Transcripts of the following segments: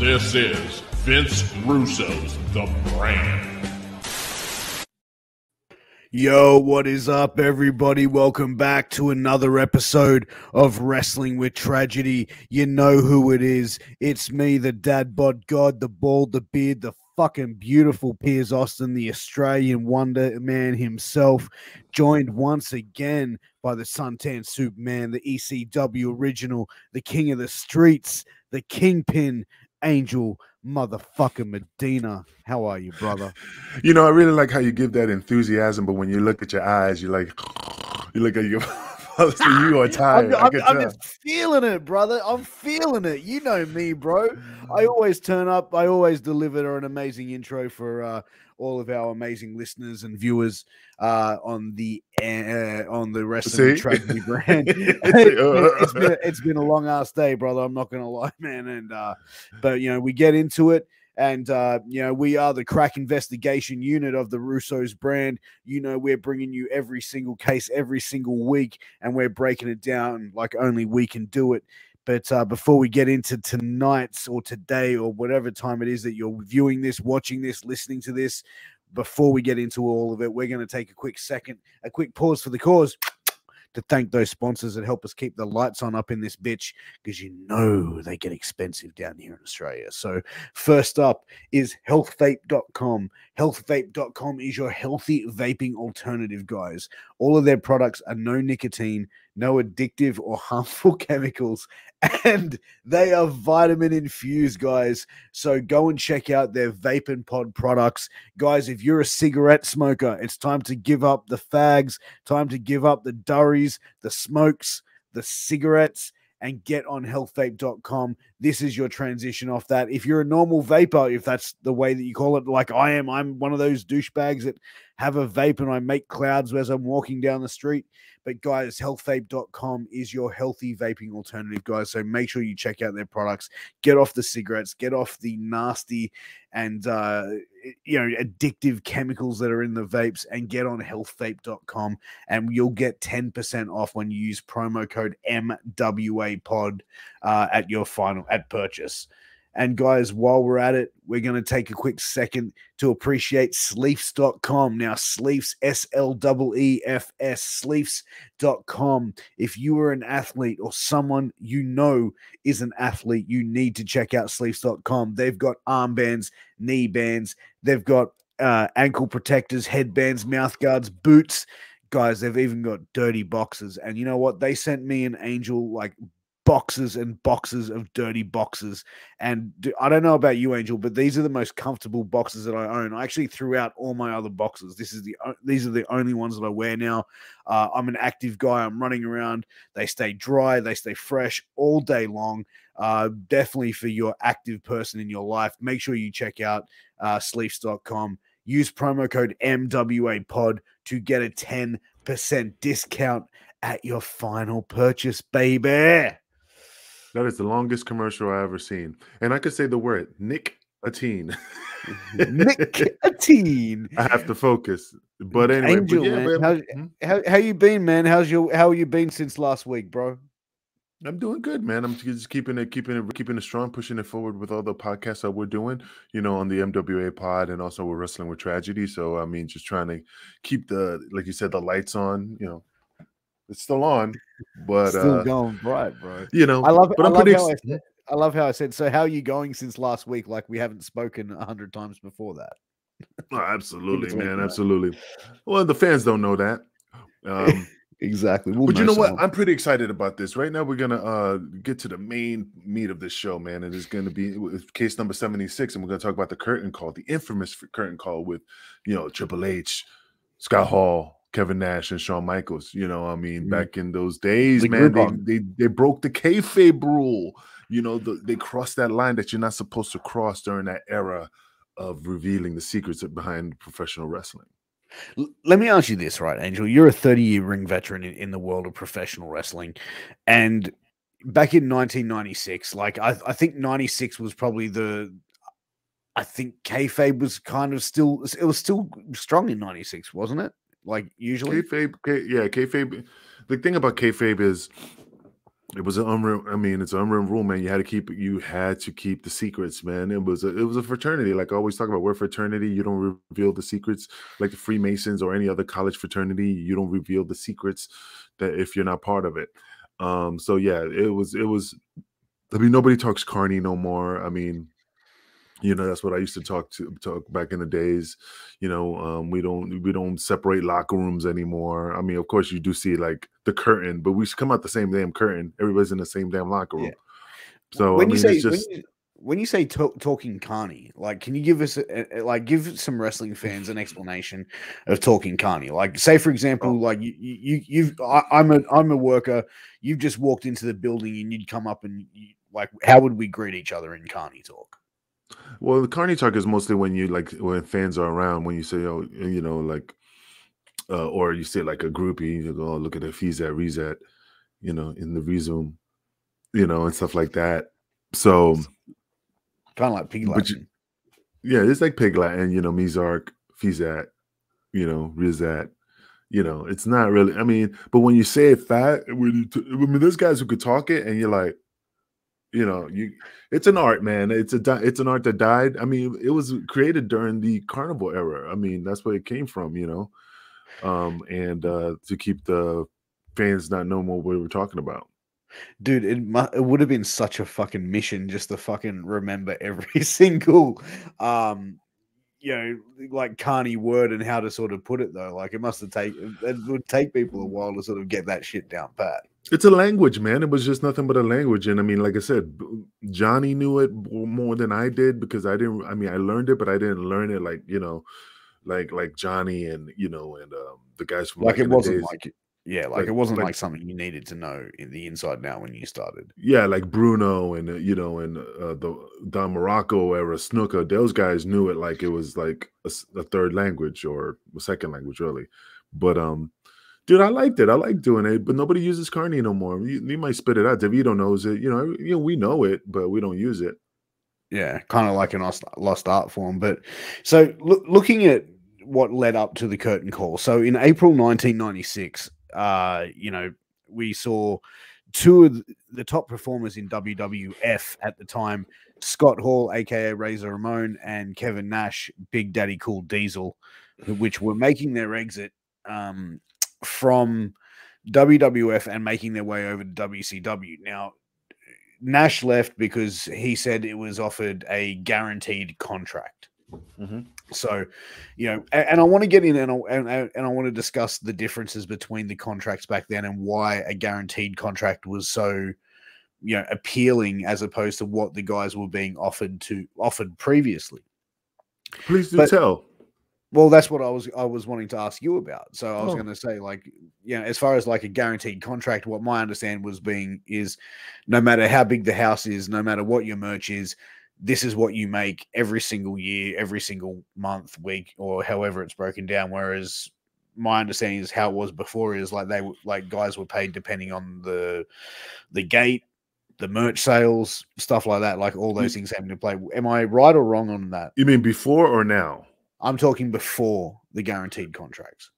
This is Vince Russo's The Brand. Yo, what is up, everybody? Welcome back to another episode of Wrestling with Tragedy. You know who it is. It's me, the dad bod god, the bald, the beard, the fucking beautiful Piers Austin, the Australian Wonder Man himself, joined once again by the Suntan Superman, the ECW original, the king of the streets, the kingpin, Angel motherfucking Medina. How are you, brother? You know, I really like how you give that enthusiasm, but when you look at your eyes, you look at your you are tired. I'm just feeling it, brother. I'm feeling it. You know me, bro. I always turn up. I always deliver an amazing intro for all of our amazing listeners and viewers on the Wrestling with Tragedy brand. It's been a long ass day, brother. I'm not gonna lie, man. And but you know, we get into it. And, you know, we are the crack investigation unit of the Russo's brand. You know, we're bringing you every single case every single week, and we're breaking it down like only we can do it. But before we get into tonight's or today or whatever time it is that you're viewing this, watching this, listening to this, before we get into all of it, we're going to take a quick pause for the cause to thank those sponsors that help us keep the lights on up in this bitch, because you know they get expensive down here in Australia. So first up is healthvape.com. Healthvape.com is your healthy vaping alternative, guys. All of their products are no nicotine, no addictive or harmful chemicals, and they are vitamin infused, guys. So go and check out their vape and pod products. Guys, if you're a cigarette smoker, it's time to give up the fags, time to give up the durries, the smokes, the cigarettes, and get on healthvape.com. This is your transition off that. If you're a normal vapor, if that's the way that you call it, like I am, I'm one of those douchebags that have a vape and I make clouds as I'm walking down the street. But guys, healthvape.com is your healthy vaping alternative, guys. So make sure you check out their products. Get off the cigarettes, get off the nasty and addictive chemicals that are in the vapes, and get on healthvape.com, and you'll get 10% off when you use promo code MWAPOD at purchase. And guys, while we're at it, we're going to take a quick second to appreciate Sleefs.com. Now, Sleefs, S-L-E-E-F-S, Sleefs.com. If you are an athlete or someone you know is an athlete, you need to check out Sleefs.com. They've got armbands, knee bands. They've got ankle protectors, headbands, mouth guards, boots. Guys, they've even got dirty boxes. And you know what? They sent me an Angel, like, boxes and boxes of dirty boxes. And I don't know about you, Angel, but these are the most comfortable boxes that I own. I actually threw out all my other boxes. These are the only ones that I wear now. I'm an active guy. I'm running around. They stay dry. They stay fresh all day long. Definitely for your active person in your life. Make sure you check out sleeps.com. Use promo code MWAPOD to get a 10% discount at your final purchase, baby. That is the longest commercial I ever seen. And I could say the word nicotine. Nicotine. I have to focus. But anyway, Angel, man, how you been, man? How you been since last week, bro? I'm doing good, man. I'm just keeping it strong, pushing it forward with all the podcasts that we're doing, you know, on the MWA pod, and also we're Wrestling with Tragedy. So I mean, just trying to keep like you said, the lights on, you know. It's still on, but still going bright, bro. You know, I love how I said. So, how are you going since last week? Like we haven't spoken 100 times before that. Oh, absolutely, man, absolutely. Well, the fans don't know that. Exactly. But you know what? I'm pretty excited about this. Right now, we're gonna get to the main meat of this show, man. It is going to be case number 76, and we're gonna talk about the curtain call, the infamous curtain call with, you know, Triple H, Scott Hall, Kevin Nash, and Shawn Michaels. You know, I mean, back in those days, man, they broke the kayfabe rule. You know, they crossed that line that you're not supposed to cross during that era of revealing the secrets behind professional wrestling. Let me ask you this, right, Angel? You're a 30-year ring veteran in the world of professional wrestling, and back in 1996, like I think 96 was probably I think kayfabe was kind of still strong in 96, wasn't it? Like usually, kayfabe. The thing about kayfabe is It was an unwritten. I mean, it's an unwritten rule, man. You had to keep the secrets, man. It was a fraternity. Like I always talk about, we're a fraternity. You don't reveal the secrets, like the Freemasons or any other college fraternity. You don't reveal the secrets that if you're not part of it. So yeah, it was. I mean, nobody talks carny no more. I mean, that's what I used to talk back in the days. We don't separate locker rooms anymore. I mean, of course you do see like the curtain, but we should come out the same damn curtain. Everybody's in the same damn locker room. So I When you mean, it's say just when you say talking carny, like, can you give us like give some wrestling fans an explanation of talking carny? Like, say for example, like I'm a worker. You've just walked into the building and you'd come up and like, how would we greet each other in carny talk? well, the carny talk is mostly when fans are around. When you say, oh, like, or you say like a groupie, you go, oh, look at if he's at Reset, in the resume, and stuff like that. So Kind of like pig but Latin. yeah, it's like Pig Latin, Mizark, Fizat, Rizat. It's not really. I mean, but when you say it fat, I mean, there's guys who could talk it, and you're like, it's an art, man. It's an art that died. I mean, it was created during the carnival era. I mean, that's where it came from, and to keep the fans not knowing what we were talking about. Dude, it would have been such a fucking mission just to fucking remember every single like carny word and how to sort of put it though. Like it would take people a while to sort of get that shit down pat. It's a language, man. It was just nothing but a language. And I mean, like I said, Johnny knew it more than I did because I didn't. I mean, I learned it, but I didn't learn it like Johnny and the guys from Like back it in the wasn't days. like it wasn't like something you needed to know in the inside now when you started. Yeah, like Bruno and the Don Morocco era snooker. Those guys knew it like it was like a third language or a second language, really. But dude, I liked it. I like doing it, but nobody uses carny no more. You might spit it out. DeVito knows it. We know it, but we don't use it. Yeah, kind of like an lost art form. But so looking at what led up to the curtain call. So in April 1996, we saw two of the top performers in WWF at the time, Scott Hall, aka Razor Ramon, and Kevin Nash, Big Daddy Cool Diesel, which were making their exit from WWF and making their way over to WCW. Now, Nash left because he said it was offered a guaranteed contract. Mm-hmm. So, and I want to get in and I want to discuss the differences between the contracts back then and why a guaranteed contract was so, appealing as opposed to what the guys were being offered previously. Please do tell. Well, that's what I was wanting to ask you about. So I was going to say, like, as far as like a guaranteed contract, what my understanding is no matter how big the house is, no matter what your merch is, this is what you make every single year, every single month, week, or however it's broken down. Whereas my understanding is how it was before is like guys were paid depending on the gate, the merch sales, stuff like that, like all those things having to play. Am I right or wrong on that? You mean before or now? I'm talking before the guaranteed contracts.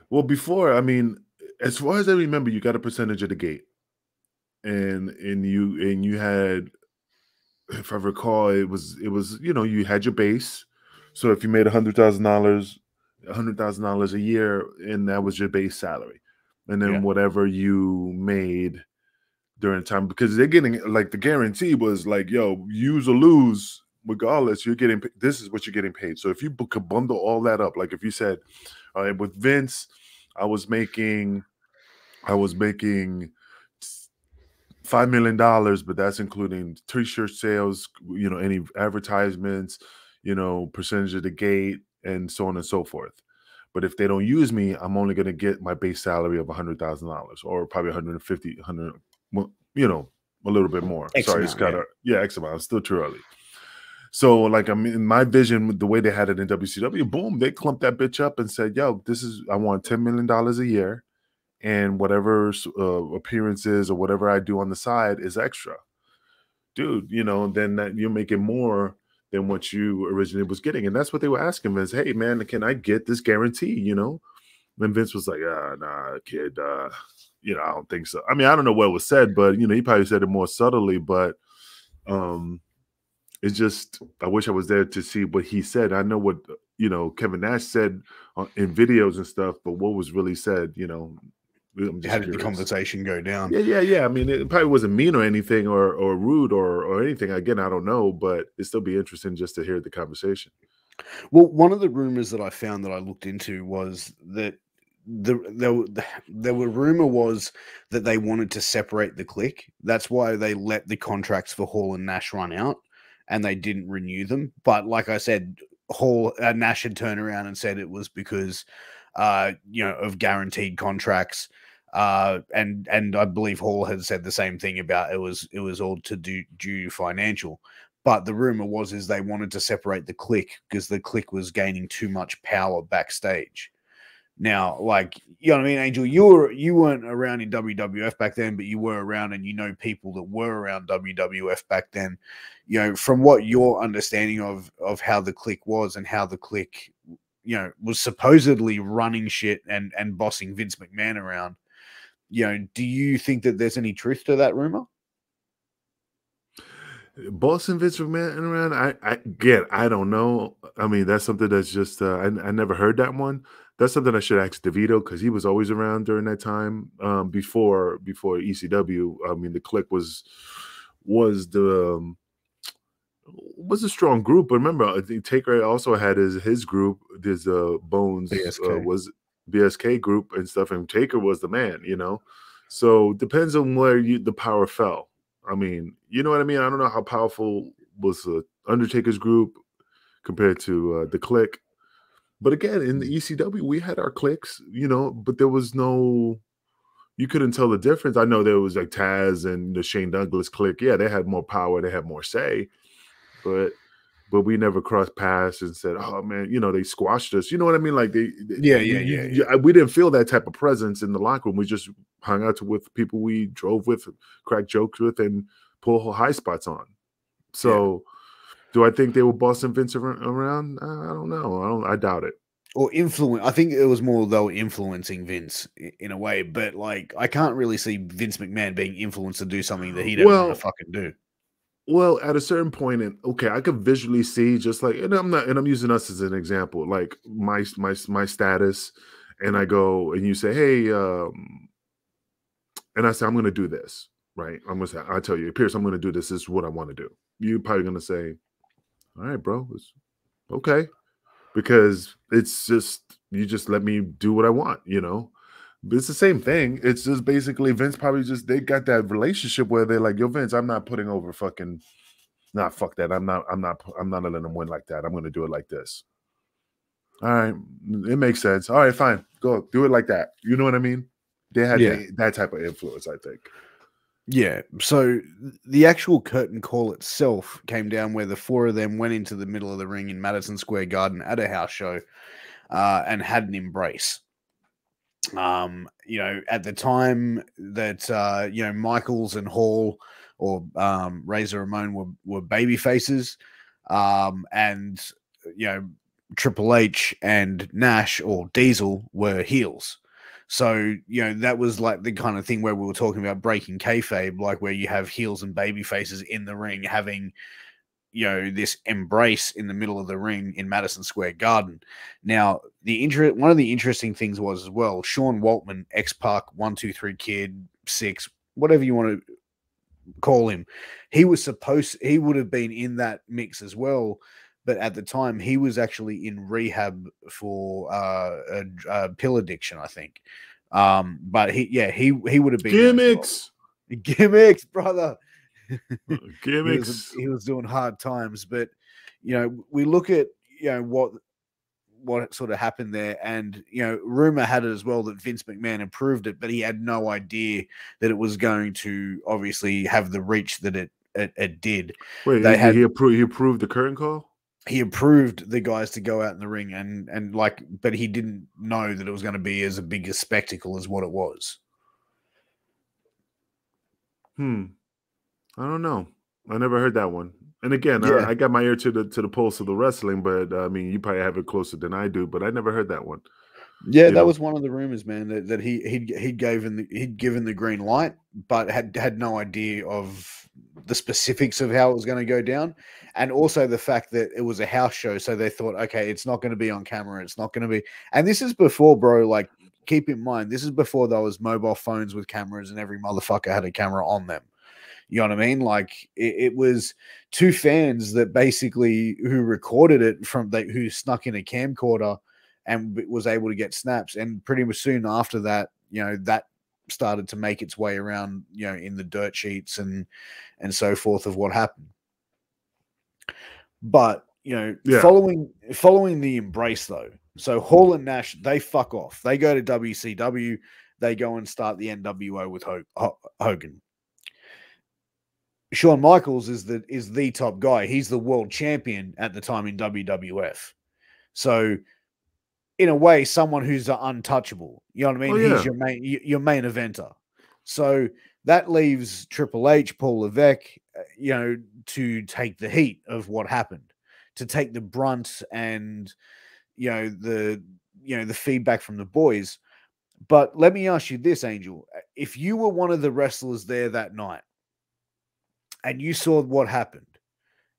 Well, before, I mean, as far as I remember, you got a percentage of the gate, and you had, if I recall, it was you had your base. So if you made $100,000 a year, and that was your base salary, and then whatever you made during time, because they're getting like the guarantee was like, yo, use or lose. Regardless, this is what you're getting paid. So if you could bundle all that up, like if you said, all right, with Vince, I was making $5 million, but that's including t-shirt sales, any advertisements, percentage of the gate, and so on and so forth. But if they don't use me, I'm only going to get my base salary of $100,000 or probably 150, 100, a little bit more. X amount, X amount. It's still too early. So, like, I mean, in my vision, the way they had it in WCW, boom, they clumped that bitch up and said, yo, I want $10 million a year, and whatever appearances or whatever I do on the side is extra. Dude, then that you're making more than what you originally was getting. And that's what they were asking Vince. Hey, man, can I get this guarantee, And Vince was like, nah, kid, you know, I don't think so. I mean, I don't know what was said, but you know, he probably said it more subtly. But it's just I wish I was there to see what he said. I know what you know Kevin Nash said in videos and stuff, but what was really said, you know, I'm just How did the curious. conversation go down? Yeah. I mean, it probably wasn't mean or anything or rude or anything. Again, I don't know, but it'd still be interesting just to hear the conversation. Well, one of the rumors that I found that I looked into was that there were rumor was that they wanted to separate the Kliq. That's why they let the contracts for Hall and Nash run out, and they didn't renew them. But like I said, Nash had turned around and said it was because, you know, of guaranteed contracts. And I believe Hall had said the same thing about it was all to do due financial. But the rumor was is they wanted to separate the Kliq because the Kliq was gaining too much power backstage. Now, like, you know what I mean, Angel, you weren't around in WWF back then, but you were around and you know people that were around WWF back then. You know, from what your understanding of how the Kliq was and how the Kliq, you know, was supposedly running shit and bossing Vince McMahon around, you know, do you think that there's any truth to that rumor? Boston Vince McMahon around, I don't know. I mean, that's something that's just I never heard that one. That's something I should ask DeVito because he was always around during that time before ECW. I mean, the Kliq was a strong group, but remember, I think Taker also had his group. His Bones BSK. Was BSK group and stuff, and Taker was the man, you know. So depends on where the power fell. I mean, you know what I mean? I don't know how powerful was Undertaker's group compared to the Kliq. But again, in the ECW, we had our cliques, you know, but there was no, you couldn't tell the difference. I know there was like Taz and the Shane Douglas Kliq. Yeah, they had more power, they had more say, but we never crossed paths and said, "Oh man, you know, they squashed us." You know what I mean? Like we didn't feel that type of presence in the locker room. We just hung out with people we drove with, cracked jokes with, and pull high spots on. So, do I think they were bossing Vince around? I don't know. I doubt it. Or influence. I think it was more they were influencing Vince in a way, but like I can't really see Vince McMahon being influenced to do something that he didn't want to fucking do. Well, at a certain point, and okay, I could visually see just like, and I'm using us as an example, like my status, and I go and you say, hey, and I say I'm going to do this, right? I tell you, Pierce, I'm going to do this. This is what I want to do. You're probably going to say, all right, bro, it's okay, because it's just you just let me do what I want, you know. But it's the same thing. It's just basically Vince probably they got that relationship where they're like, yo, Vince, I'm not putting over fucking, nah, fuck that. I'm not letting them win like that. I'm going to do it like this. All right. It makes sense. All right, fine. Go do it like that. You know what I mean? They had that type of influence, I think. Yeah. So the actual curtain call itself came down where the four of them went into the middle of the ring in Madison Square Garden at a house show and had an embrace. You know, at the time that you know, Michaels and Hall or Razor Ramon were baby faces, and you know, Triple H and Nash or Diesel were heels. So, you know, that was like the kind of thing where we were talking about breaking kayfabe, like where you have heels and baby faces in the ring having, you know, this embrace in the middle of the ring in Madison Square Garden. Now, one of the interesting things was as well, Sean Waltman, X-Pac, 123 Kid, 6, whatever you want to call him, he would have been in that mix as well. But at the time, he was actually in rehab for a pill addiction, I think. But he would have been gimmicks, brother. Gimmicks. He was doing hard times, but you know, we look at, you know, what sort of happened there, and you know, rumor had it as well that Vince McMahon approved it, but he had no idea that it was going to obviously have the reach that it did. Wait, he approved the curtain call? He approved the guys to go out in the ring and like, but he didn't know that it was going to be as a big a spectacle as what it was. I don't know. I never heard that one. And again, I got my ear to the pulse of the wrestling, but I mean, you probably have it closer than I do, but I never heard that one. Yeah, You that know, was one of the rumors, man. That he'd given the green light, but had no idea of the specifics of how it was going to go down, and also the fact that it was a house show. So they thought, okay, it's not going to be on camera. It's not going to be. And this is before, bro. Like, keep in mind, this is before there was mobile phones with cameras, and every motherfucker had a camera on them. You know what I mean? Like it was two fans that basically who recorded it who snuck in a camcorder and was able to get snaps. And pretty much soon after that, that started to make its way around, in the dirt sheets and so forth of what happened. But following the embrace though, so Hall and Nash, they fuck off. They go to WCW. They go and start the NWO with Hogan. Shawn Michaels is the top guy. He's the world champion at the time in WWF. So, in a way, someone who's untouchable. You know what I mean? Oh, yeah. He's your main eventer. So that leaves Triple H, Paul Levesque, to take the heat of what happened, to take the brunt and the feedback from the boys. But let me ask you this, Angel: if you were one of the wrestlers there that night, and you saw what happened,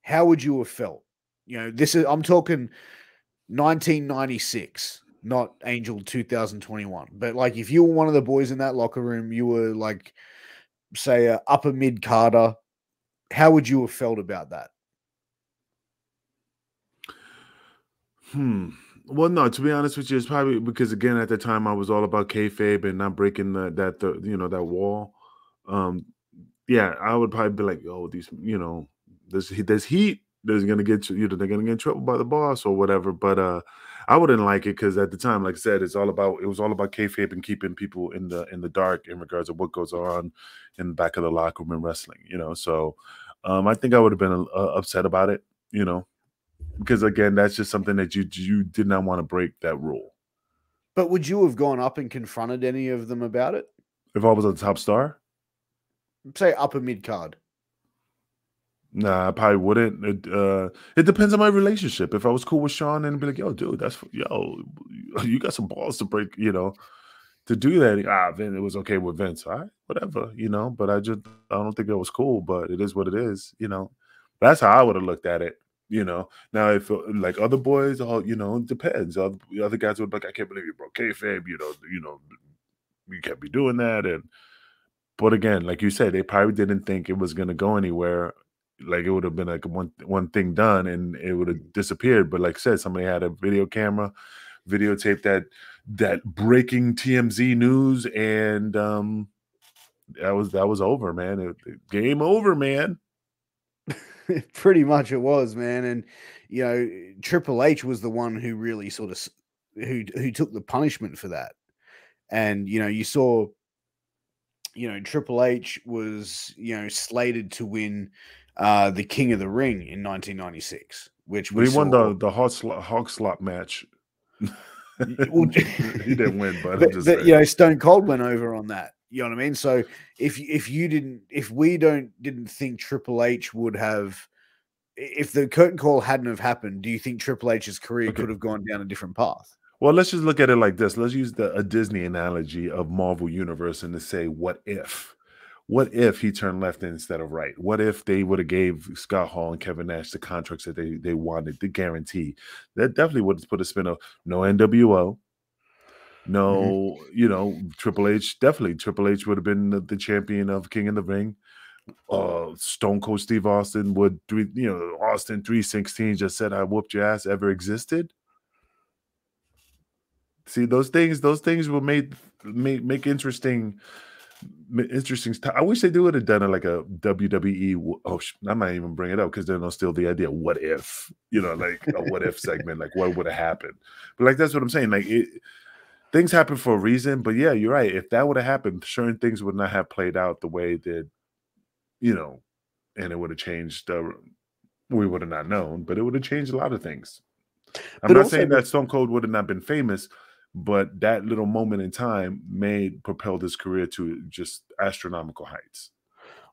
how would you have felt? I'm talking 1996, not Angel 2021. But like, if you were one of the boys in that locker room, you were like, say, a upper mid Carter, how would you have felt about that? Well, no, to be honest with you, it's probably because again at the time I was all about kayfabe and not breaking that wall. Yeah, I would probably be like, oh, there's heat. There's gonna get they're gonna get in trouble by the boss or whatever. But I wouldn't like it because at the time, like I said, it was all about kayfabe and keeping people in the dark in regards to what goes on in the back of the locker room in wrestling. So I think I would have been upset about it. Because again, that's just something that you did not want to break that rule. But would you have gone up and confronted any of them about it? If I was a top star? Say upper mid card. Nah, I probably wouldn't. It depends on my relationship. If I was cool with Sean and be like, yo, dude, you got some balls to break, to do that. Then it was okay with Vince. All right, whatever, but I don't think that was cool, but it is what it is, That's how I would have looked at it, Now, if like other boys, it depends. Other guys would be like, I can't believe you broke kayfabe, you can't be doing that. But again, like you said, they probably didn't think it was going to go anywhere. Like it would have been like one thing done and it would have disappeared. But like I said, somebody had a video camera, videotape that breaking TMZ news, and that was over, man. Game over, man. Pretty much it was, man. And Triple H was the one who really sort of who took the punishment for that. And you saw Triple H was slated to win the King of the Ring in 1996, which he won the hog slop match. He didn't win, but I'm just saying. Stone Cold went over on that. You know what I mean? So if we didn't think Triple H would have, if the curtain call hadn't have happened, do you think Triple H's career could have gone down a different path? Well, let's just look at it like this. Let's use a Disney analogy of Marvel Universe and to say, what if? What if he turned left instead of right? What if they would have gave Scott Hall and Kevin Nash the contracts that they wanted, the guarantee? That definitely would have put a spin of no NWO, no, Triple H. Definitely, Triple H would have been the champion of King of the Ring. Stone Cold Steve Austin would, Austin 316 just said, "I whooped your ass," ever existed. See, those things will make interesting. I wish they would have done it like a WWE. I might even bring it up because then they'll steal the idea. What if, like a what if segment, like what would have happened? But like that's what I'm saying. Like things happen for a reason. But yeah, you're right. If that would have happened, certain things would not have played out the way it did. And it would have changed. We would have not known, but it would have changed a lot of things. I'm not saying that Stone Cold would have not been famous, but that little moment in time propelled his career to just astronomical heights.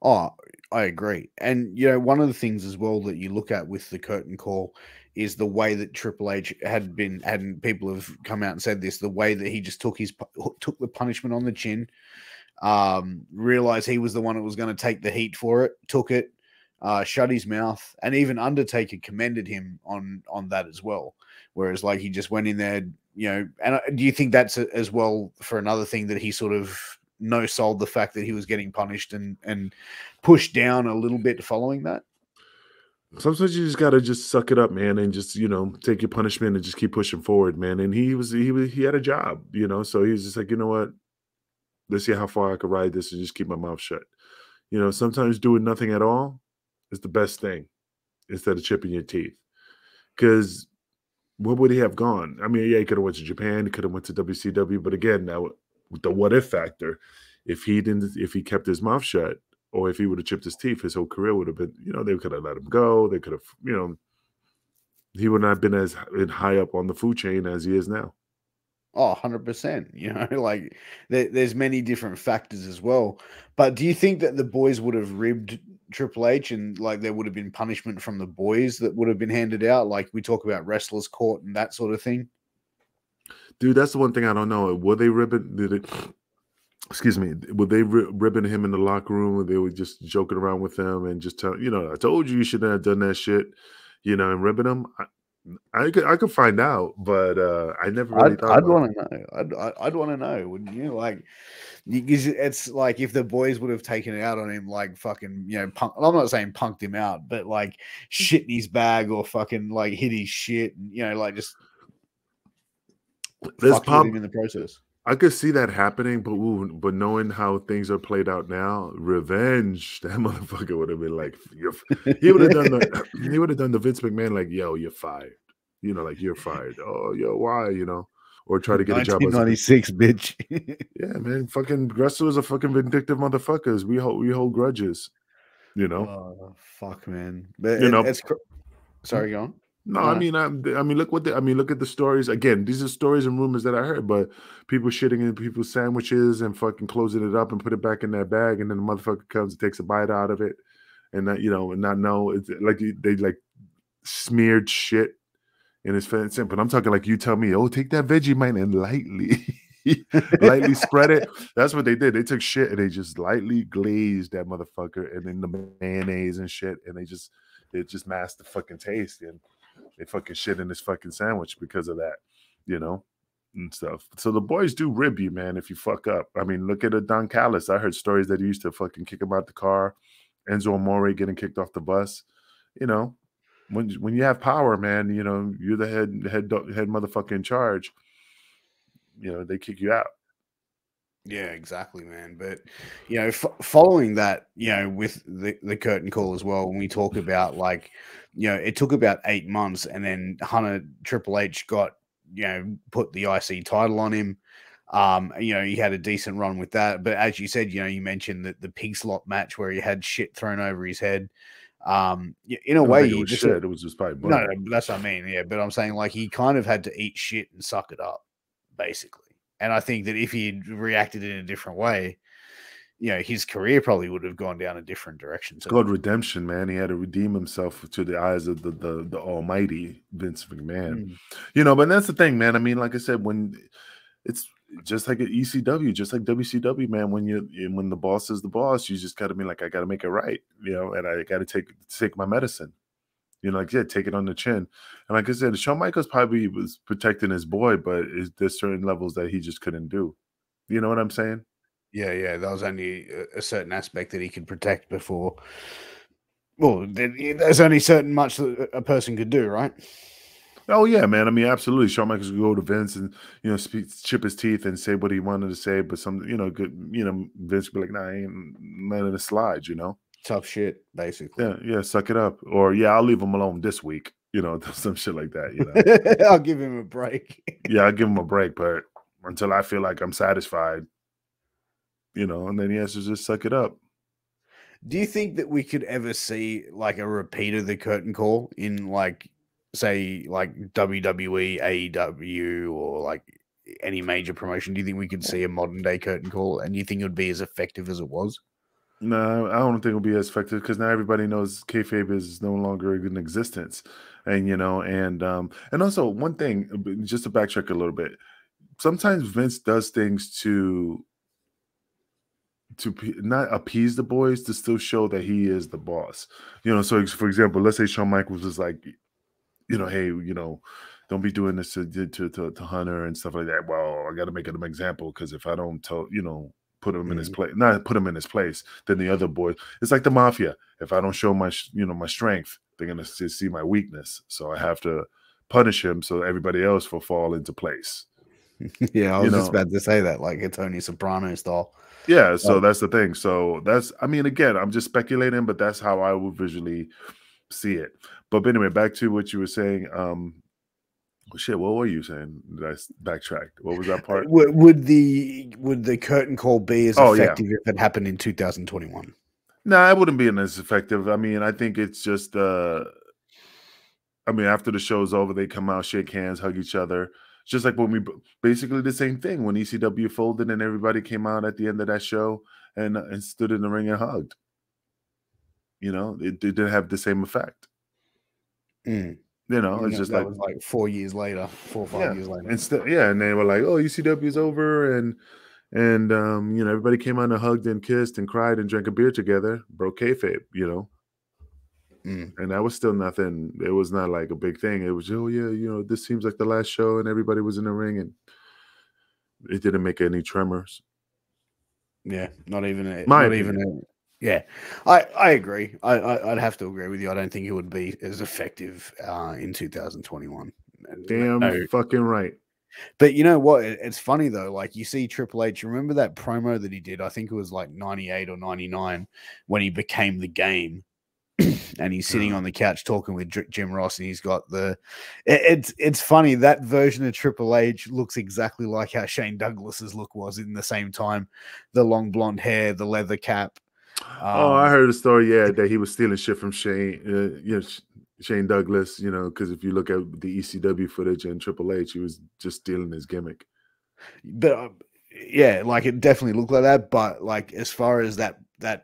Oh, I agree. And, one of the things as well that you look at with the curtain call is the way that Triple H hadn't people have come out and said this, the way that he just took the punishment on the chin, realized he was the one that was going to take the heat for it, took it, shut his mouth, and even Undertaker commended him on that as well. Whereas like he just went in there, you know, and do you think that's as well for another thing that he sort of no-sold the fact that he was getting punished and pushed down a little bit following that? Sometimes you just gotta just suck it up, man, and just take your punishment and just keep pushing forward, man. And he had a job, so he's just like, you know what, let's see how far I could ride this and just keep my mouth shut. Sometimes doing nothing at all is the best thing instead of chipping your teeth. Because where would he have gone? I mean, yeah, he could have went to Japan, he could have went to WCW, but again, now with the what if factor, if he kept his mouth shut, or if he would have chipped his teeth, his whole career would have been, they could have let him go. They could have, he would not have been as high up on the food chain as he is now. Oh, 100%. Like there's many different factors as well. But do you think that the boys would have ribbed Triple H and like there would have been punishment from the boys that would have been handed out? Like we talk about wrestlers' court and that sort of thing. Dude, that's the one thing I don't know. Would they ribbon? Excuse me, would they ribbon him in the locker room when they were just joking around with him and just tell, I told you shouldn't have done that shit, and ribbon him? I could find out, but I never really thought I'd want to know. I'd want to know, wouldn't you? Like, it's like if the boys would have taken it out on him, like fucking, I'm not saying punked him out, but like shit in his bag or fucking like hit his shit, and like just fucked with him in the process. I could see that happening, but knowing how things are played out now, revenge, that motherfucker would have been like, he would have done the Vince McMahon like, yo, you're fired, like you're fired. Oh, yo, why, or try to get a job. 1996, bitch. Yeah, man, fucking wrestlers are fucking vindictive motherfuckers. We hold grudges, Oh, fuck, man. But sorry, go on. No, I mean, look at the stories. Again, these are stories and rumors that I heard, but people shitting in people's sandwiches and fucking closing it up and put it back in their bag, and then the motherfucker comes and takes a bite out of it, and that and not know it's like they like smeared shit in his face. But I'm talking like you tell me, oh, take that Vegemite and lightly spread it. That's what they did. They took shit and they just lightly glazed that motherfucker, and then the mayonnaise and shit, and it just masked the fucking taste and. They fucking shit in this fucking sandwich because of that, and stuff. So the boys do rib you, man, if you fuck up. I mean, look at a Don Callis. I heard stories that he used to fucking kick him out the car. Enzo Amore getting kicked off the bus. When you have power, man, you're the head motherfucker in charge. They kick you out. Yeah, exactly, man. But following that, with the curtain call as well, when we talk about like, it took about 8 months, and then Triple H got put the IC title on him. He had a decent run with that. But as you said, you mentioned that the pig slot match where he had shit thrown over his head. In a way, it was shit. It was just probably no, that's what I mean. Yeah, but I'm saying like he kind of had to eat shit and suck it up, basically. And I think that if he had reacted in a different way, his career probably would have gone down a different direction. It's called redemption, man. He had to redeem himself to the eyes of the almighty Vince McMahon. But that's the thing, man. I mean, like I said, when it's just like at ECW, just like WCW, man, when the boss is the boss, you just got to be like, I got to make it right, and I got to take my medicine. Take it on the chin. And like I said, Shawn Michaels probably was protecting his boy, but there's certain levels that he just couldn't do. You know what I'm saying? Yeah. There was only a certain aspect that he could protect before. Well, there's only certain much that a person could do, right? Oh yeah, man. I mean, absolutely. Shawn Michaels could go to Vince and chip his teeth and say what he wanted to say, but Vince would be like, nah, I ain't letting it slide. Tough shit, basically. Yeah, suck it up. Or I'll leave him alone this week. Some shit like that. I'll give him a break. Yeah, I'll give him a break, but until I feel like I'm satisfied, and then he has to just suck it up. Do you think that we could ever see like a repeat of the curtain call in like, say, like WWE, AEW, or like any major promotion? Do you think we could see a modern day curtain call, and do you think it would be as effective as it was? No, I don't think it'll be as effective because now everybody knows kayfabe is no longer in existence, and and also one thing, just to backtrack a little bit, sometimes Vince does things not appease the boys to still show that he is the boss. So for example, let's say Shawn Michaels was like, hey, don't be doing this to Hunter and stuff like that. Well, I got to make it an example because if I don't put him in his place, not put him in his place, then the other boys, it's like the mafia. If I don't show my strength, they're gonna see my weakness. So I have to punish him so everybody else will fall into place. Yeah, I You was just know, about to say that, like a Tony Soprano style. yeah. So Like, that's the thing. So I mean, again, I'm just speculating, but that's how I would visually see it. But anyway, back to what you were saying. Shit, what were you saying? Did I backtrack? What was that part? would the curtain call be as Oh yeah. effective if it happened in 2021? No, it wouldn't be as effective. I mean, I think it's just I mean, after the show's over, they come out, shake hands, hug each other. Just like when basically the same thing when ECW folded and everybody came out at the end of that show and stood in the ring and hugged. It didn't have the same effect. Mm. It's Even just though that like, was like 4 years later, 4 or 5 yeah. years later. And they were like, oh, ECW is over, and everybody came out and hugged and kissed and cried and drank a beer together, broke kayfabe, and that was still nothing. It was not like a big thing. It was, oh yeah, this seems like the last show, and everybody was in the ring, and it didn't make any tremors. Yeah, not even My opinion. yeah. I agree. I'd have to agree with you. I don't think it would be as effective in 2021. Damn No, fucking right. but you know what? It's funny though. Like you see Triple H. Remember that promo that he did? I think it was like 98 or 99 when he became the Game. And he's sitting on the couch talking with Jim Ross, and he's got it's funny, that version of Triple H looks exactly like how Shane Douglas's look was in the same time, the long blonde hair, the leather cap. Oh, I heard a story, yeah, that he was stealing shit from Shane Douglas, because if you look at the ECW footage and Triple H, he was just stealing his gimmick. But yeah, like it definitely looked like that. But like as far as that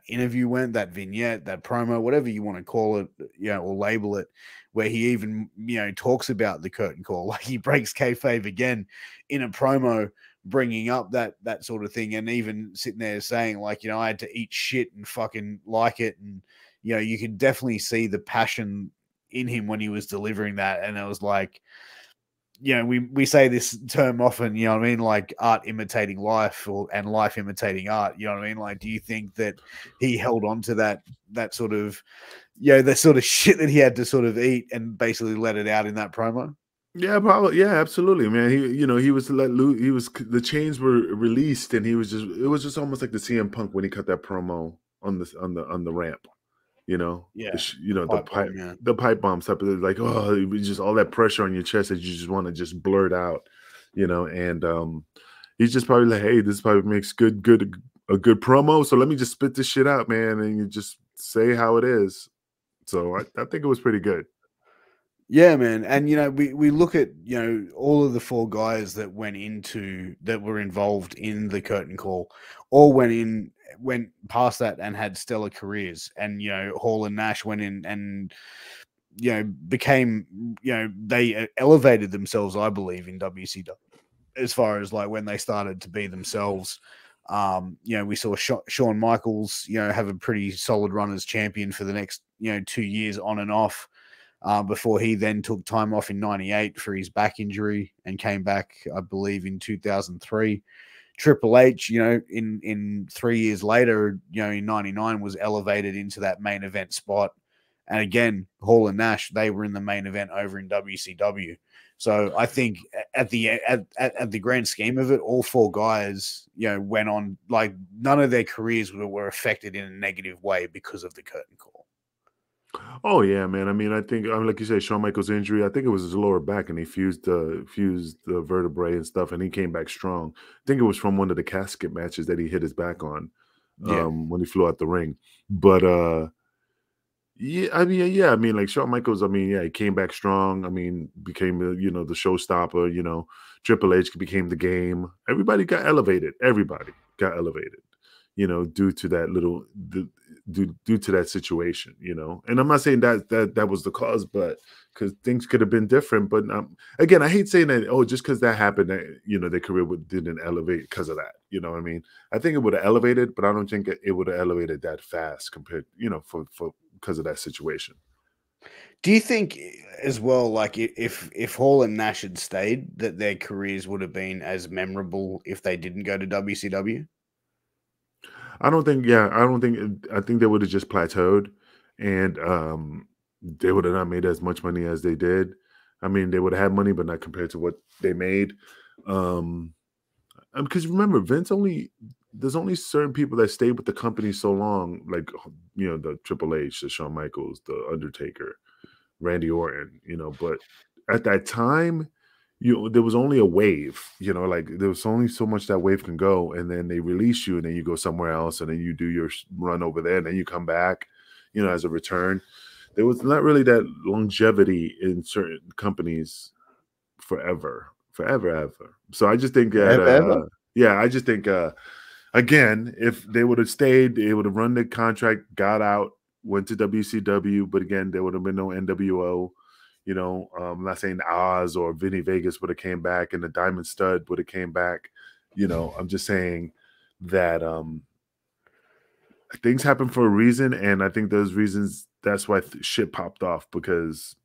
interview went, that vignette, that promo, whatever you want to call it, or label it, where he even talks about the curtain call, like he breaks kayfabe again in a promo, bringing up that sort of thing, and even sitting there saying like, I had to eat shit and fucking like it, and you could definitely see the passion in him when he was delivering that, and it was like, we say this term often, you know what I mean? Like art imitating life, and life imitating art. You know what I mean? Like, do you think that he held on to that sort of, the sort of shit that he had to sort of eat and basically let it out in that promo? Yeah, probably. Yeah, absolutely, man. He was let loose. The chains were released, and it was just almost like the CM Punk when he cut that promo on the ramp. Yeah, yeah. The pipe bomb stuff. Like, oh, it was just all that pressure on your chest that you just want to just blurt out, and he's just probably like, hey, this probably makes a good promo, so let me just spit this shit out, man, and you just say how it is. So I think it was pretty good. Yeah, man. And we look at all of the four guys that were involved in the curtain call, all went past that and had stellar careers. And Hall and Nash went in and became they elevated themselves, I believe, in WCW as far as like when they started to be themselves. We saw Shawn Michaels have a pretty solid run as champion for the next 2 years on and off. Before he then took time off in 98 for his back injury and came back, I believe, in 2003. Triple H, in 3 years later, in 99 was elevated into that main event spot. And again, Hall and Nash, they were in the main event over in WCW. So I think at the grand scheme of it, all four guys, went on, like none of their careers were affected in a negative way because of the curtain call. Oh yeah, man. I mean, I think like you say, Shawn Michaels' injury. I think it was his lower back, and he fused the vertebrae and stuff, and he came back strong. I think it was from one of the casket matches that he hit his back on, when he flew out the ring. But yeah, I mean, like Shawn Michaels. I mean, yeah, he came back strong. I mean, became the showstopper. Triple H became the Game. Everybody got elevated. Everybody got elevated. due to due to that situation, And I'm not saying that was the cause, but because things could have been different. But again, I hate saying that. Oh, just because that happened, their career didn't elevate because of that. You know what I mean? I think it would have elevated, but I don't think it would have elevated that fast compared, for because of that situation. Do you think as well, like if Hall and Nash had stayed, that their careers would have been as memorable if they didn't go to WCW? I don't think. Yeah, I think they would have just plateaued, and they would have not made as much money as they did. I mean, they would have had money, but not compared to what they made. Because remember, there's only certain people that stayed with the company so long, like the Triple H, the Shawn Michaels, the Undertaker, Randy Orton. But at that time, there was only a wave. Like there was only so much that wave can go, and then they release you, and then you go somewhere else, and then you do your run over there, and then you come back, as a return. There was not really that longevity in certain companies forever. So I just think that, I just think, again, if they would have stayed, they would have run the contract, got out, went to WCW, but again, there would have been no NWO. I'm not saying Oz or Vinny Vegas would have came back and the Diamond Stud would have came back. I'm just saying that things happen for a reason, and I think those reasons, that's why shit popped off, because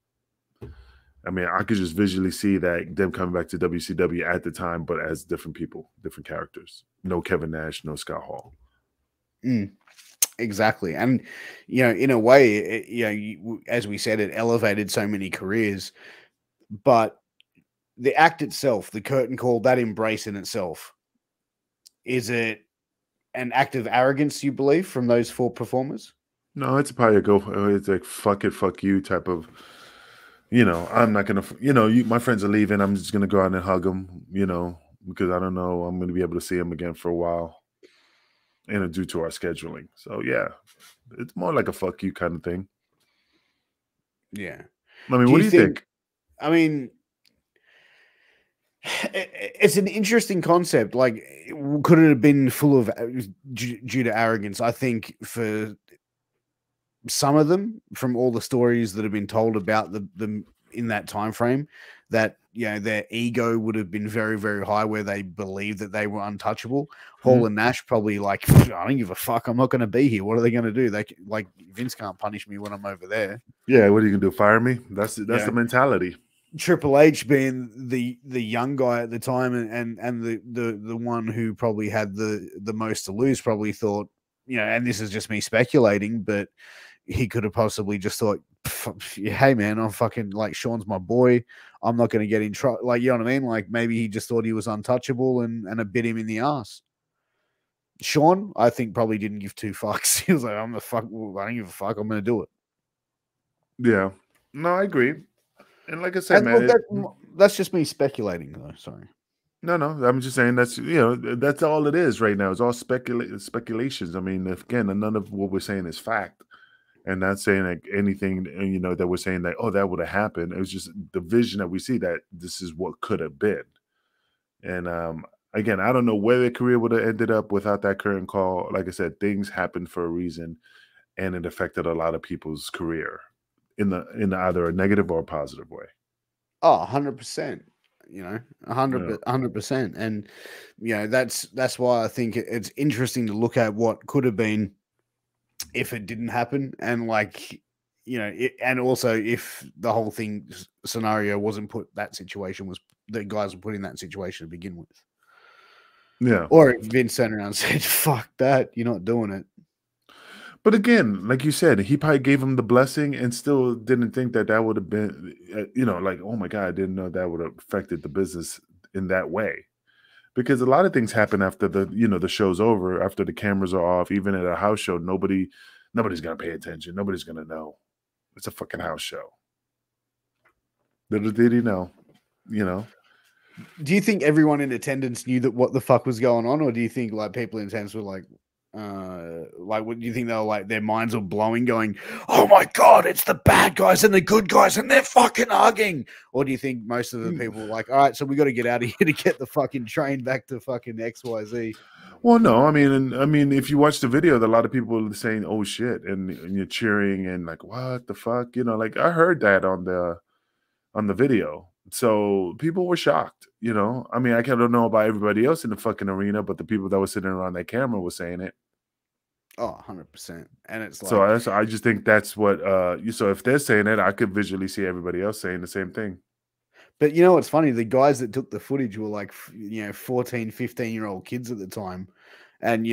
I mean, I could just visually see that them coming back to WCW at the time, but as different people, different characters. No Kevin Nash, no Scott Hall. Exactly. And, in a way, as we said, it elevated so many careers, but the act itself, the curtain call, that embrace in itself, is it an act of arrogance, you believe, from those four performers? No, it's probably it's like fuck it, fuck you type of, I'm not going to, my friends are leaving. I'm just going to go out and hug them, because I don't know, I'm going to be able to see them again for a while, due to our scheduling. So yeah, it's more like a fuck you kind of thing. Yeah. I mean, what do you think? I mean, it's an interesting concept. Like, could it have been full of due to arrogance? I think for some of them, from all the stories that have been told about them in that time frame, that their ego would have been very, very high, where they believed that they were untouchable. Hall and Nash probably like, I don't give a fuck. I'm not going to be here. What are they going to do? They like, Vince can't punish me when I'm over there. Yeah, what are you going to do? Fire me? That's the mentality. Triple H being the young guy at the time, and the one who probably had the most to lose, probably thought, and this is just me speculating, but he could have possibly just thought, hey man, I'm fucking, like, Sean's my boy. I'm not going to get in trouble. Like, you know what I mean? Like, maybe he just thought he was untouchable and it bit him in the ass. Sean, I think, probably didn't give two fucks. He was like, I don't give a fuck. I'm going to do it. Yeah. No, I agree. And like I said, man, that's just me speculating, though. Sorry. No, I'm just saying that's all it is right now. It's all speculations. I mean, again, none of what we're saying is fact, and not saying like anything, that we're saying that, oh, that would have happened. It was just the vision that we see that this is what could have been. And again, I don't know where their career would have ended up without that curtain call. Like I said, things happened for a reason, and it affected a lot of people's career in either a negative or a positive way. Oh, 100%. 100%. And, that's why I think it's interesting to look at what could have been if it didn't happen. And like, and also if the whole scenario wasn't the guys were put in that situation to begin with. Yeah. Or if Vince turned around and said, fuck that, you're not doing it. But again, like you said, he probably gave him the blessing and still didn't think that would have been, like, oh my God, I didn't know that would have affected the business in that way. Because a lot of things happen after the show's over, after the cameras are off. Even at a house show, nobody's going to pay attention. Nobody's going to know. It's a fucking house show. Little did he know, Do you think everyone in attendance knew that what the fuck was going on? Or do you think like people in attendance were like, what do you think they were like, their minds were blowing, going, oh my God, it's the bad guys and the good guys and they're fucking hugging? Or do you think most of the people were like, all right, so we got to get out of here to get the fucking train back to fucking XYZ? Well, no, I mean, if you watch the video, a lot of people are saying, "Oh shit," and you're cheering and like, "What the fuck?" You know, like I heard that on the video, so people were shocked. You know, I mean, I don't know about everybody else in the fucking arena, but the people that were sitting around that camera were saying it. Oh, 100%. And it's So like, I just think that's what so if they're saying it, I could visually see everybody else saying the same thing. but you know what's funny? The guys that took the footage were like, 14, 15-year-old kids at the time. And,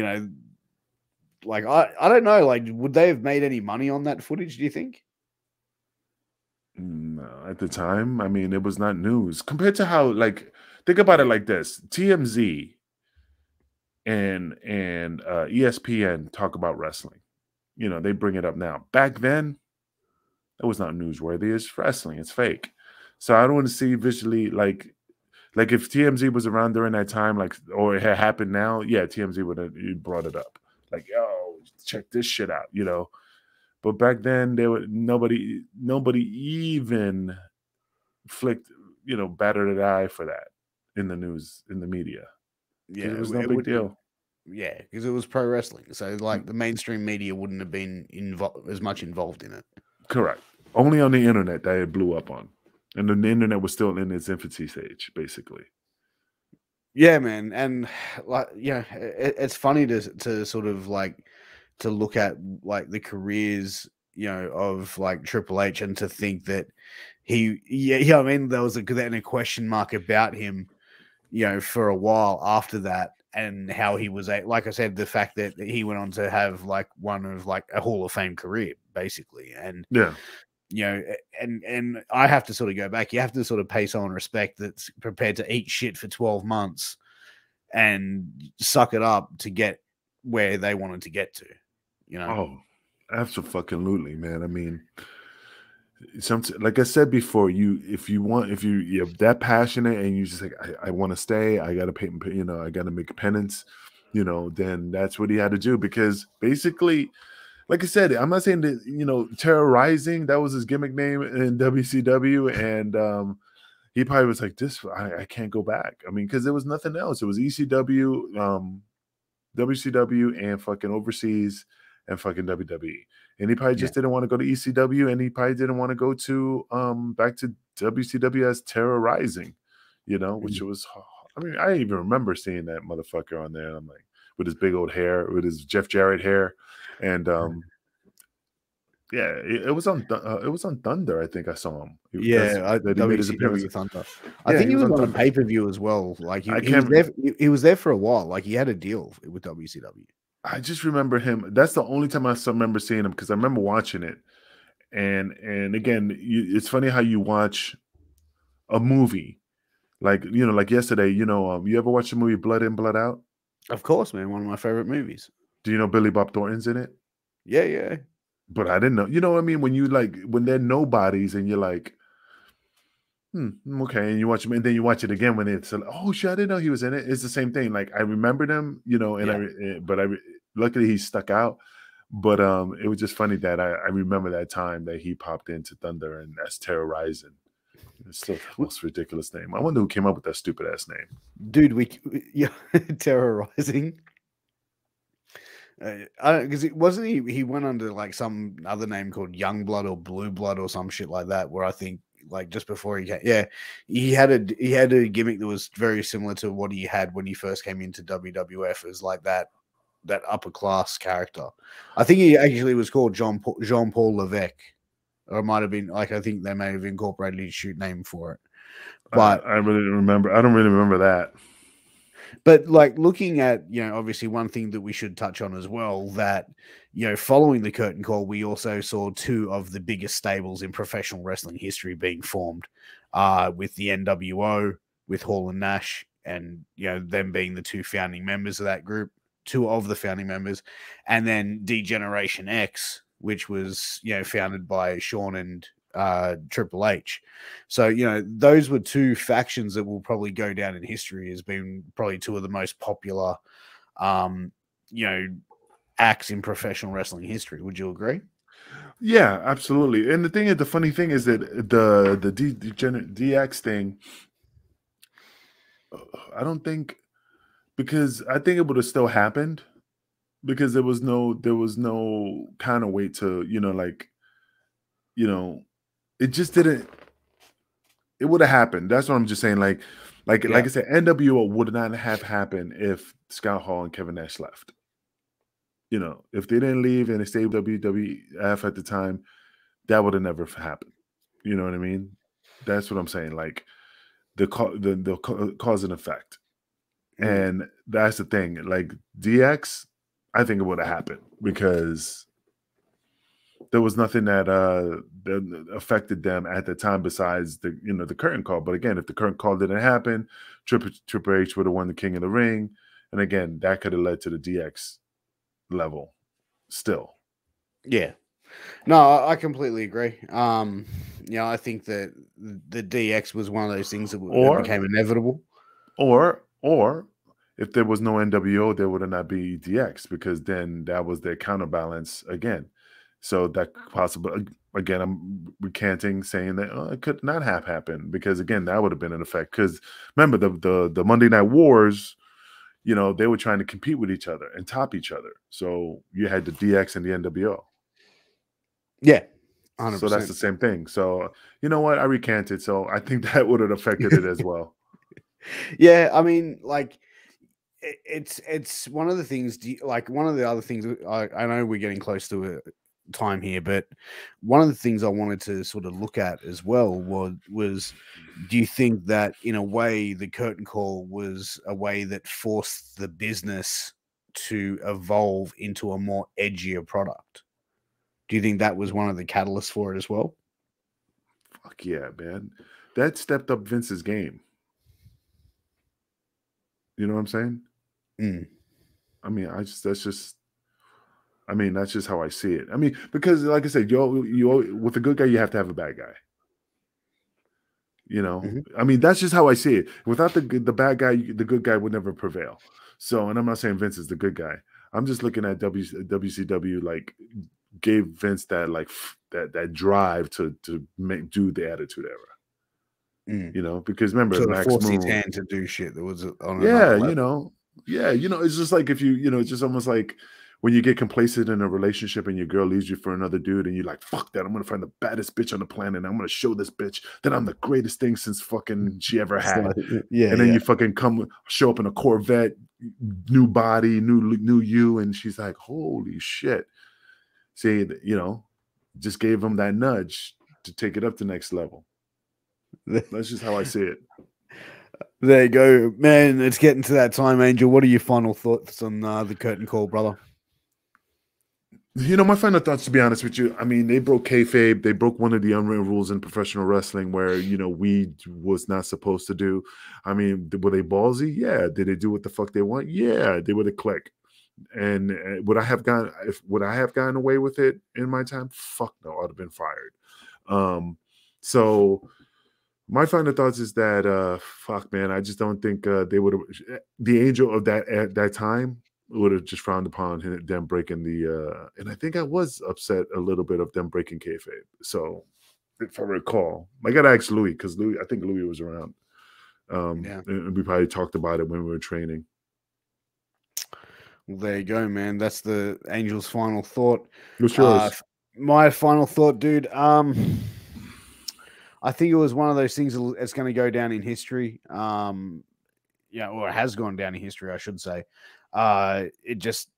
like, I don't know, like, would they have made any money on that footage, do you think? No, at the time, I mean, it was not news compared to how like think about it like this: TMZ and ESPN talk about wrestling. You know, they bring it up now. Back then, it was not newsworthy. It's wrestling. It's fake. So I don't want to see visually like if TMZ was around during that time, like or it had happened now, yeah, TMZ would have brought it up. Like, yo, check this shit out, you know. But back then, there were nobody even flicked, you know, batted an eye for that in the news, in the media, Yeah, because it was no it big would. deal. Yeah, because it was pro wrestling. So, Mm, like, the mainstream media wouldn't have been as much involved in it. correct. Only on the internet that it blew up on, and then the internet was still in its infancy stage, basically. Yeah, man, and like, it's funny to sort of like to look at like the careers, of like Triple H, and to think that I mean, there was then a question mark about him, for a while after that, and how he was like I said, the fact that he went on to have like one of like a Hall of Fame career, basically, and Yeah. and I have to sort of go back. You have to sort of pay someone respect that's prepared to eat shit for 12 months and suck it up to get where they wanted to get to, you know? Oh, absolutely, man. I mean, like I said before, if you're that passionate and you just like, I want to stay, I gotta pay, you know, I gotta make penance, you know, then that's what he had to do because basically, like I said, I'm not saying that, you know, terrorizing, that was his gimmick name in WCW. And he probably was like, this, I can't go back. I mean, because there was nothing else. It was ECW, WCW, and fucking overseas and fucking WWE. And he probably Yeah. just didn't want to go to ECW, and he probably didn't want to go to back to WCW as terrorizing, you know, which Mhm. was I mean, I even remember seeing that motherfucker on there. And I'm like, with his big old hair, with his Jeff Jarrett hair. And yeah, it was on Thunder, I think I saw him. That's Yeah, that he made his appearance. WCW Thunder. I Yeah, think he he was was on on a Thunder. pay-per-view as well. Like I he was can't there. He was there for a while. Like he had a deal with WCW. I just remember him. That's the only time remember seeing him because I remember watching it. And again, it's funny how you watch a movie like you know, like yesterday. You know, you ever watch the movie Blood In, Blood Out? Of course, man. One of my favorite movies. Do you know Billy Bob Thornton's in it? Yeah, yeah, But I didn't know. You know what I mean? When you like when they're nobodies and you're like, okay, and you watch them, and then you watch it again when it's like, oh shit, I didn't know he was in it. It's the same thing. Like I remembered him, you know, and yeah. luckily he stuck out. But it was just funny that I remember that time that he popped into Thunder and that's terrorizing. It's still the most ridiculous name. I wonder who came up with that stupid ass name. Dude, yeah, terrorizing. Because it wasn't he went under like some other name called Young Blood or Blue Blood or some shit like that. Where I think like just before he came, yeah, he had a gimmick that was very similar to what he had when he first came into WWF as like that upper class character. I think he actually was called Jean Paul Levesque, or it might have been like I think they may have incorporated his shoot name for it, but I really remember. I don't really remember that. But like looking at, obviously one thing that we should touch on as well, that, following the curtain call, we also saw two of the biggest stables in professional wrestling history being formed, with the NWO, with Hall and Nash, and, them being the two founding members of that group, two of the founding members, and then D-Generation X, which was, founded by Shawn and Triple H. So, those were two factions that will probably go down in history as being probably two of the most popular, um, you know, acts in professional wrestling history. Would you agree? Yeah, absolutely. And the thing is, the funny thing is that the DX thing, I don't think because I think it would have still happened because there was no kind of way to, like, you know, it just didn't. It would have happened. That's what I'm just saying. Like Yeah. I said, NWO would not have happened if Scott Hall and Kevin Nash left. If they didn't leave and they stayed with WWF at the time, that would have never happened. You know what I mean? That's what I'm saying. Like the cause and effect, Mm. and that's the thing. Like DX, I think it would have happened because there was nothing that affected them at the time besides the curtain call. But again, if the curtain call didn't happen, Triple H would have won the King of the Ring, and again, that could have led to the DX level. Still, Yeah. No, I completely agree. I think that the DX was one of those things that or became inevitable. or if there was no NWO, there would not be DX because then that was their counterbalance again. So that possible again, I'm recanting saying that it could not have happened because again, that would have been an effect. Because remember the Monday Night Wars, they were trying to compete with each other and top each other. So you had the DX and the NWO. Yeah, So that's 100%. the same thing. So you know what? I recanted. So I think that would have affected it as well. Yeah, I mean, like it's one of the things. Like one of the other things. I know we're getting close to a time here, but one of the things I wanted to sort of look at as well was do you think that in a way the curtain call was a way that forced the business to evolve into a more edgier product? Do you think that was one of the catalysts for it as well? Fuck yeah, man. That stepped up Vince's game. You know what I'm saying? Mm. I mean, that's just how I see it. I mean, because like I said, you with a good guy, you have to have a bad guy. Mhm. I mean, that's just how I see it. Without the bad guy, the good guy would never prevail. So, and I'm not saying Vince is the good guy. I'm just looking at WCW like gave Vince that like that drive to do the Attitude Era. Mm. Because remember Sort of Max forced his Moon. hand to do shit that was on another Yeah, level. it's just like if it's just almost like when you get complacent in a relationship and your girl leaves you for another dude and you're like, fuck that, I'm gonna find the baddest bitch on the planet and I'm gonna show this bitch that I'm the greatest thing since fucking she ever had. Yeah, And then yeah. you fucking show up in a Corvette, new body, new you, and she's like, holy shit. See, just gave him that nudge to take it up to next level. That's just how I see it. There you go, man. It's getting to that time, Angel. What are your final thoughts on the curtain call, brother? My final thoughts, to be honest with you, I mean, they broke kayfabe. They broke one of the unwritten rules in professional wrestling where, weed was not supposed to do. I mean, were they ballsy? Yeah. Did they do what the fuck they want? Yeah. They were the Kliq. And would I have gotten away with it in my time? Fuck no, I'd have been fired. So my final thoughts is that fuck, man, I just don't think they would have. The angel of that at that time would have just frowned upon them breaking the. And I think I was upset a little bit of them breaking kayfabe. So if I recall, I got to ask Louis because I think Louis was around. Yeah. And we probably talked about it when we were training. Well, there you go, man. That's the Angel's final thought. What's yours? My final thought, dude. I think it was one of those things that's going to go down in history. Or it has gone down in history, I should say. It just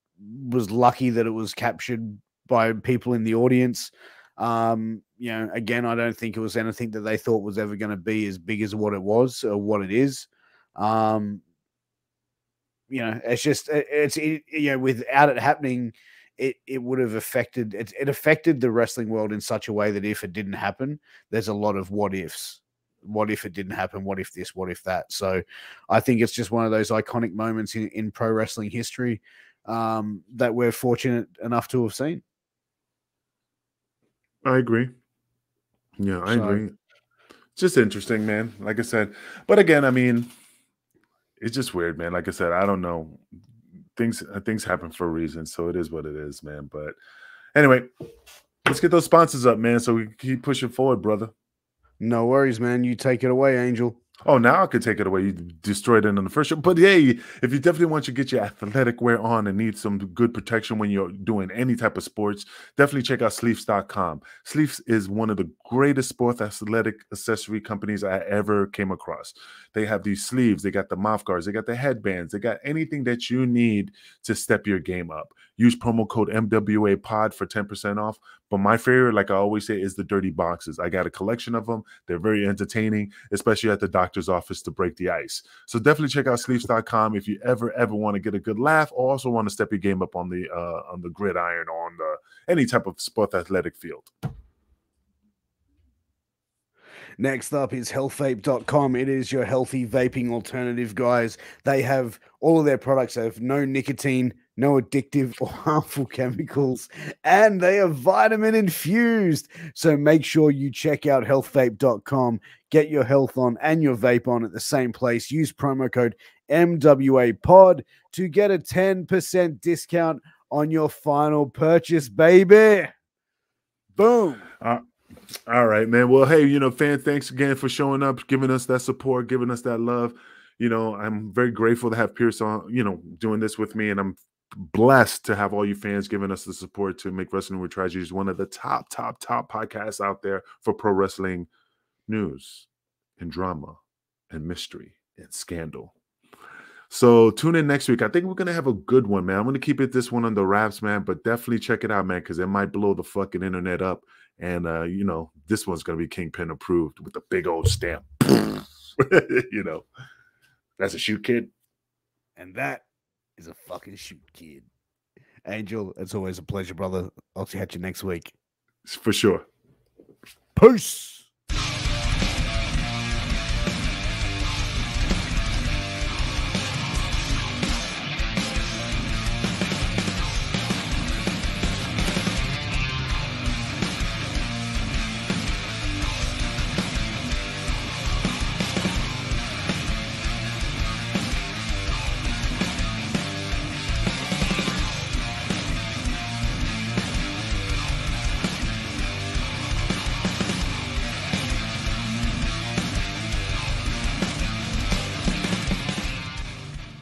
was lucky that it was captured by people in the audience. Again, I don't think it was anything that they thought was ever going to be as big as what it was or what it is. It's just without it happening, it would have affected it affected the wrestling world in such a way that if it didn't happen, there's a lot of what ifs. What if it didn't happen? What if this? What if that? So I think it's just one of those iconic moments in pro wrestling history that we're fortunate enough to have seen. I agree. Yeah, I agree. Just interesting, man. Like I said, but again, I mean, it's just weird, man. Like I said, I don't know. Things happen for a reason, so it is what it is, man. But anyway, let's get those sponsors up, man, so we can keep pushing forward, brother. No worries, man. You take it away, Angel. Oh, now I could take it away. You destroyed it in the first show. But hey, if you definitely want to get your athletic wear on and need some good protection when you're doing any type of sports, definitely check out sleeves.com. Sleeves is one of the greatest sports athletic accessory companies I ever came across. They have these sleeves, they got the mouth guards, they got the headbands, they got anything that you need to step your game up. Use promo code MWA pod for 10% off. But my favorite, like I always say, is the dirty boxes. I got a collection of them. They're very entertaining, especially at the doctor's office to break the ice. So definitely check out sleeves.com if you ever want to get a good laugh or also want to step your game up on the gridiron or on any type of sport athletic field. Next up is healthvape.com. It is your healthy vaping alternative, guys. They have all of their products have no nicotine, no addictive or harmful chemicals, and they are vitamin infused. So make sure you check out healthvape.com. Get your health on and your vape on at the same place. Use promo code MWAPOD to get a 10% discount on your final purchase, baby. Boom. All right, man. Well, hey, fan, thanks again for showing up, giving us that support, giving us that love. I'm very grateful to have Pierce on, doing this with me, and I'm blessed to have all you fans giving us the support to make Wrestling with Tragedies one of the top podcasts out there for pro wrestling news and drama and mystery and scandal. So tune in next week. I think we're going to have a good one, man. I'm going to keep this one on the wraps, man, but definitely check it out, man, because it might blow the fucking internet up. And, this one's going to be Kingpin approved with a big old stamp. That's a shoot, kid. And that is a fucking shoot, kid. Angel, it's always a pleasure, brother. I'll catch you next week. For sure. Peace.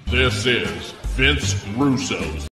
This is Vince Russo's